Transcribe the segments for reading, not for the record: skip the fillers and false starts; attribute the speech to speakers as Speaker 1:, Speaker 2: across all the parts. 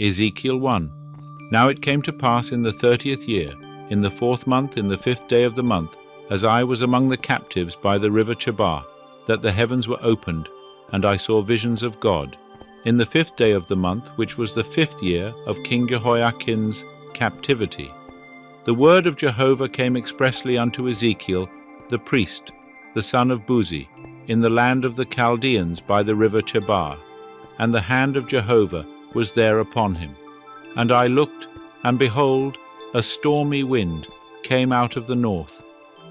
Speaker 1: Ezekiel 1. Now it came to pass in the 30th year, in the 4th month, in the 5th day of the month, as I was among the captives by the river Chebar, that the heavens were opened, and I saw visions of God. In the 5th day of the month, which was the 5th year of King Jehoiachin's captivity, the word of Jehovah came expressly unto Ezekiel, the priest, the son of Buzi, in the land of the Chaldeans by the river Chebar, and the hand of Jehovah was there upon him. And I looked, and behold, a stormy wind came out of the north,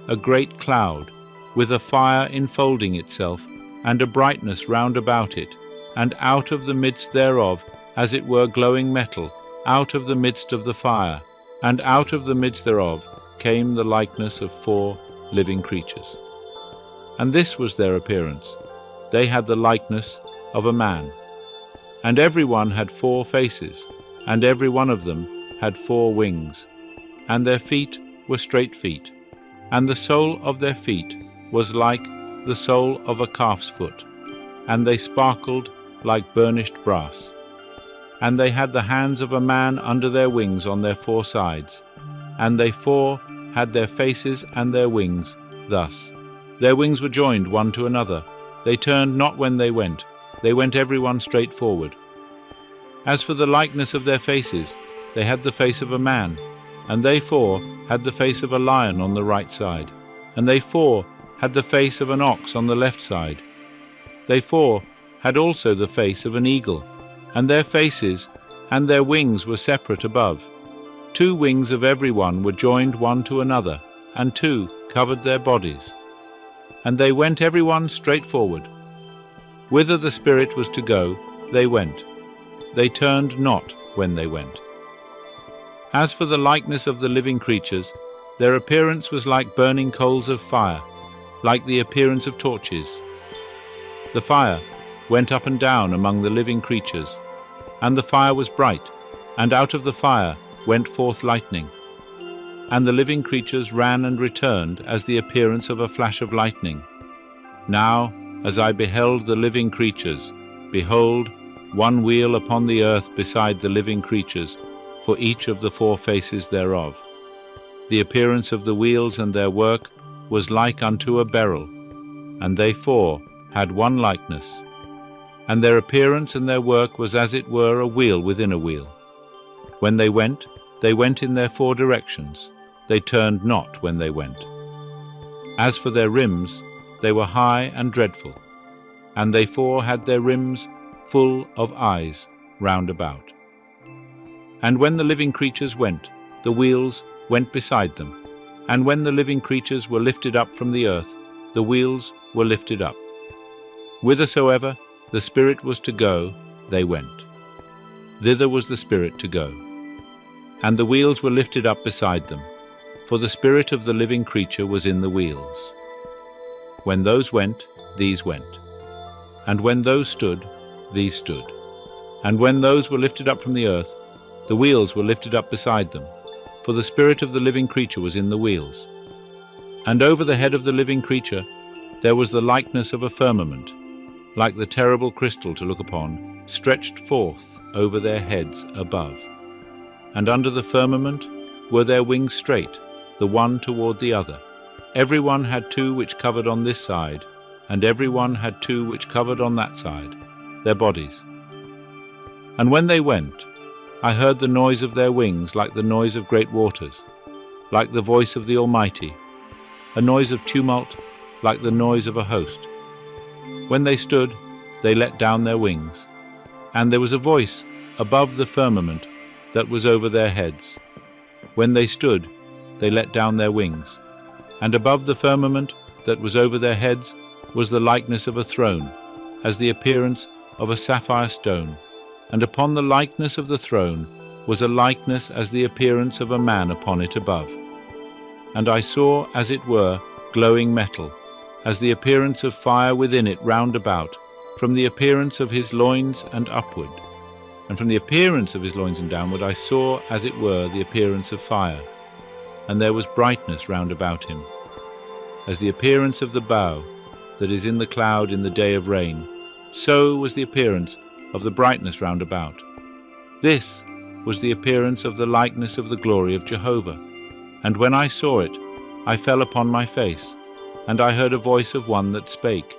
Speaker 1: a great cloud, with a fire enfolding itself, and a brightness round about it, and out of the midst thereof, as it were glowing metal, out of the midst of the fire, and out of the midst thereof came the likeness of 4 living creatures. And this was their appearance. They had the likeness of a man. And every one had 4 faces, and every one of them had 4 wings, and their feet were straight feet, and the sole of their feet was like the sole of a calf's foot, and they sparkled like burnished brass. And they had the hands of a man under their wings on their 4 sides, and they 4 had their faces and their wings thus. Their wings were joined one to another. They turned not when they went every one straight forward. As for the likeness of their faces, they had the face of a man, and they 4 had the face of a lion on the right side, and they 4 had the face of an ox on the left side. They 4 had also the face of an eagle, and their faces and their wings were separate above. 2 wings of every one were joined one to another, and 2 covered their bodies. And they went every one straight forward. Whither the Spirit was to go, they went. They turned not when they went. As for the likeness of the living creatures, their appearance was like burning coals of fire, like the appearance of torches. The fire went up and down among the living creatures, and the fire was bright, and out of the fire went forth lightning. And the living creatures ran and returned as the appearance of a flash of lightning. Now, as I beheld the living creatures, behold, one wheel upon the earth beside the living creatures, for each of the 4 faces thereof. The appearance of the wheels and their work was like unto a beryl, and they 4 had one likeness. And their appearance and their work was as it were a wheel within a wheel. When they went in their 4 directions. They turned not when they went. As for their rims, they were high and dreadful, and they 4 had their rims full of eyes round about. And when the living creatures went, the wheels went beside them. And when the living creatures were lifted up from the earth, the wheels were lifted up. Whithersoever the Spirit was to go, they went. Thither was the Spirit to go. And the wheels were lifted up beside them, for the spirit of the living creature was in the wheels. When those went, these went. And when those stood, these stood. And when those were lifted up from the earth, the wheels were lifted up beside them, for the spirit of the living creature was in the wheels. And over the head of the living creature there was the likeness of a firmament, like the terrible crystal to look upon, stretched forth over their heads above. And under the firmament were their wings straight, the one toward the other. Every one had 2 which covered on this side, and every one had 2 which covered on that side, their bodies. And when they went, I heard the noise of their wings like the noise of great waters, like the voice of the Almighty, a noise of tumult, like the noise of a host. When they stood, they let down their wings, and there was a voice above the firmament that was over their heads. When they stood, they let down their wings, and above the firmament that was over their heads was the likeness of a throne, as the appearance of a sapphire stone, and upon the likeness of the throne was a likeness as the appearance of a man upon it above. And I saw, as it were, glowing metal, as the appearance of fire within it round about, from the appearance of his loins and upward. And from the appearance of his loins and downward I saw, as it were, the appearance of fire. And there was brightness round about him, as the appearance of the bow that is in the cloud in the day of rain, so was the appearance of the brightness round about. This was the appearance of the likeness of the glory of Jehovah. And when I saw it, I fell upon my face, and I heard a voice of one that spake,